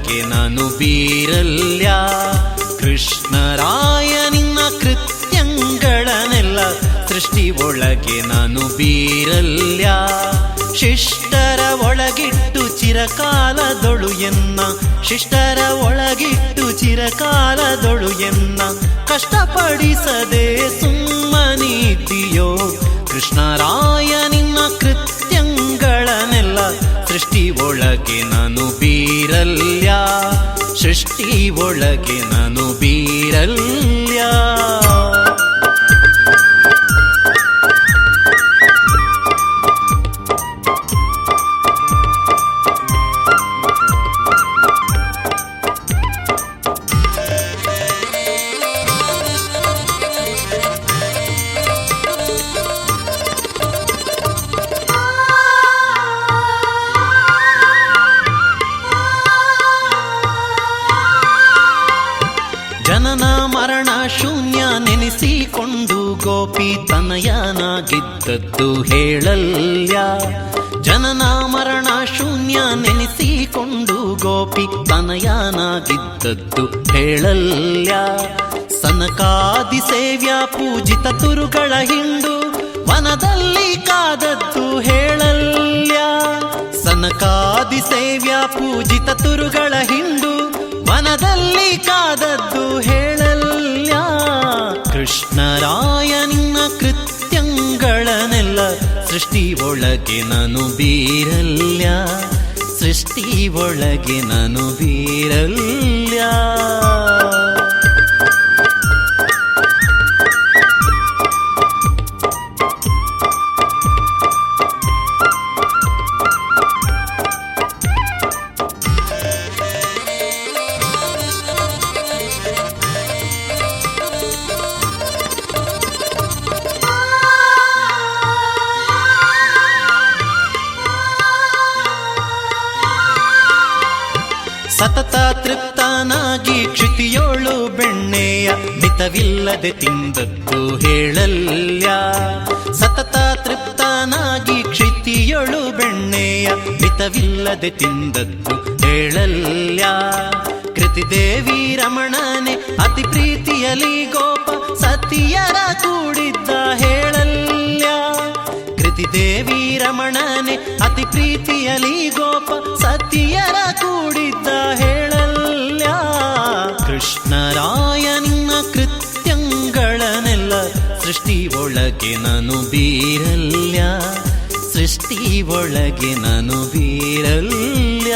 ಒಳಗೆ ನಾನು ಬೀರಲ್ಯ. ಕೃಷ್ಣರಾಯ ನಿನ್ನ ಕೃತ್ಯಗಳನ್ನೆಲ್ಲ ಸೃಷ್ಟಿ ಒಳಗೆ ನಾನು ಬೀರಲ್ಯ. ಶಿಷ್ಟರ ಒಳಗಿಟ್ಟು ಚಿರಕಾಲದೊಳು ಎನ್ನ, ಶಿಷ್ಟರ ಒಳಗಿಟ್ಟು ಚಿರಕಾಲದೊಳು ಎನ್ನ, ಕಷ್ಟಪಡಿಸದೆ ಸುಮ್ಮನಿದ್ದೀಯೋ. ಕೃಷ್ಣರಾಯ ನಿನ್ನ ಕೃತ್ಯಗಳನ್ನೆಲ್ಲ ಸೃಷ್ಟಿ ಒಳಗೆ ನಾನು ಬೀರಲ್ಯ. ಸೃಷ್ಟಿ ಒಳಗೆ ನಾನು ಬೀರಲ್ಯ. ಜನನ ಮರಣ ಶೂನ್ಯ ನೆನೆಸಿಕೊಂಡು ಗೋಪಿ ತನಯನಾಗಿದ್ದದ್ದು ಹೇಳಲ್ಯ. ಜನನ ಮರಣ ಶೂನ್ಯ ನೆನೆಸಿಕೊಂಡು ಗೋಪಿ ತನಯನಾಗಿದ್ದದ್ದು ಹೇಳಲ್ಯ. ಸನಕಾದಿ ಸೇವ್ಯ ಪೂಜಿತ ತುರುಗಳ ಹಿಂಡು ವನದಲ್ಲಿ ಕಾದದ್ದು ಹೇಳಲ್ಯ. ಸನಕಾದಿ ಸೇವ್ಯ ಪೂಜಿತ ತುರುಗಳ ಹಿಂಡು ವನದಲ್ಲಿ ಕಾದದ್ದು ಹೇಳಲ್ಯ. ಕೃಷ್ಣರಾಯ ನಿನ್ನ ಕೃತ್ಯಗಳನ್ನೆಲ್ಲ ಸೃಷ್ಟಿ ಒಳಗೆ ನಾನು ಬೀರಲ್ಯ. ಸೃಷ್ಟಿ ಒಳಗೆ ನಾನು ಬೀರಲ್ಯ. ಸತತ ತೃಪ್ತನಾಗಿ ಕ್ಷಿತಿಯೋಳು ಬೆಣ್ಣೆಯ ಮಿತವಿಲ್ಲದೆ ತಿಂದದ್ದು ಹೇಳಲ್ಯ. ಸತತ ತೃಪ್ತನಾಗಿ ಕ್ಷಿತಿಯೋಳು ಬೆಣ್ಣೆಯ ಮಿತವಿಲ್ಲದೆ ತಿಂದದ್ದು ಹೇಳಲ್ಯ. ಕೃತಿದೇವಿ ರಮಣನೆ ಅತಿ ಪ್ರೀತಿಯಲಿ ಗೋಪ ಸತಿಯರ ಕೂಡಿದ್ದ ಹೇಳಲ್ಯ. ಕೃತಿದೇವಿ ರಮಣನೆ ಅತಿ ಪ್ರೀತಿಯಲಿ ಗೋಪ ಸತಿಯರ ಕೂಡಿದ್ದ ಹೇಳಲ್ಯ. ಕೃಷ್ಣರಾಯ ನಿನ್ನ ಕೃತ್ಯಗಳನ್ನೆಲ್ಲ ಸೃಷ್ಟಿ ಒಳಗೆ ನಾನು ಬೀರಲ್ಯ. ಸೃಷ್ಟಿ ಒಳಗೆ ನಾನು ಬೀರಲ್ಯ.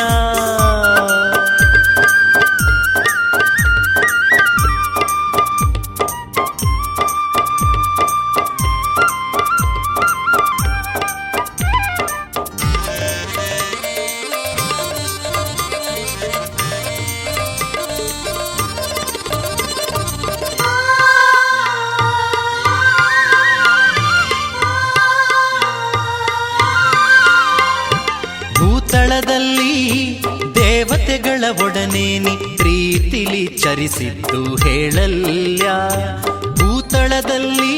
ಭೂತಳದಲ್ಲಿ ದೇವತೆಗಳ ಒಡನೆ ನೀ ಪ್ರೀತಿಲಿ ಚರಿಸಿದ್ದು ಹೇಳಲ್ಯ. ಭೂತಳದಲ್ಲಿ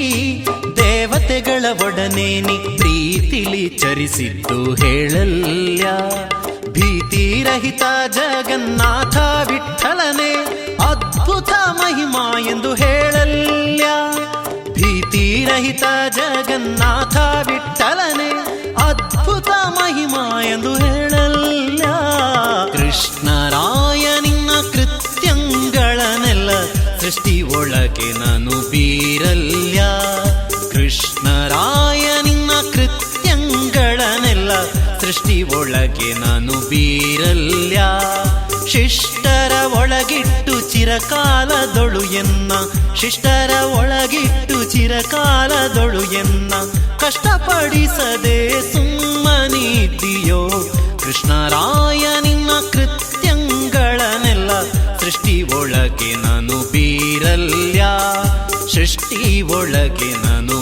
ದೇವತೆಗಳ ಒಡನೆ ನೀ ಪ್ರೀತಿಲಿ ಚರಿಸಿದ್ದು ಹೇಳಲ್ಯ. ಭೀತಿರಹಿತ ಜಗನ್ನಾಥ ವಿಠಲನೆ ಅದ್ಭುತ ಮಹಿಮಾ ಎಂದು ಹೇಳಲ್ಯ. ಭೀತಿರಹಿತ ಜಗನ್ನಾಥ ವಿಠಲನೆ ಅದ್ಭುತ ಮಹಿಮಾ ಎಂದು ಹೇಳಲ್ಯ. ಕೃಷ್ಣರಾಯ ನಿನ್ನ ಕೃತ್ಯಗಳನ್ನೆಲ್ಲ ಸೃಷ್ಟಿ ಒಳಗೆ ನಾನು ಬೀರಲ್ಯ. ಕೃಷ್ಣರಾಯ ನಿನ್ನ ಕೃತ್ಯಗಳನ್ನೆಲ್ಲ ಸೃಷ್ಟಿ ಒಳಗೆ ನಾನು ಬೀರಲ್ಯ. ಶಿಷ್ಟರ ಒಳಗಿಟ್ಟು ಚಿರಕಾಲದೊಳು ಎನ್ನ, ಶಿಷ್ಟರ ಒಳಗಿಟ್ಟು ಚಿರಕಾಲದೊಳು ಎನ್ನ, ಕಷ್ಟಪಡಿಸದೆ ಸುಮ್ಮನಿದ್ದೀಯೋ. ಕೃಷ್ಣರಾಯ ನಿನ್ನ ಕೃತ್ಯಗಳನ್ನೆಲ್ಲ ಸೃಷ್ಟಿ ಒಳಗೆ ನಾನು ಬೀರಲ್ಯ. ಸೃಷ್ಟಿ ಒಳಗೆ ನಾನು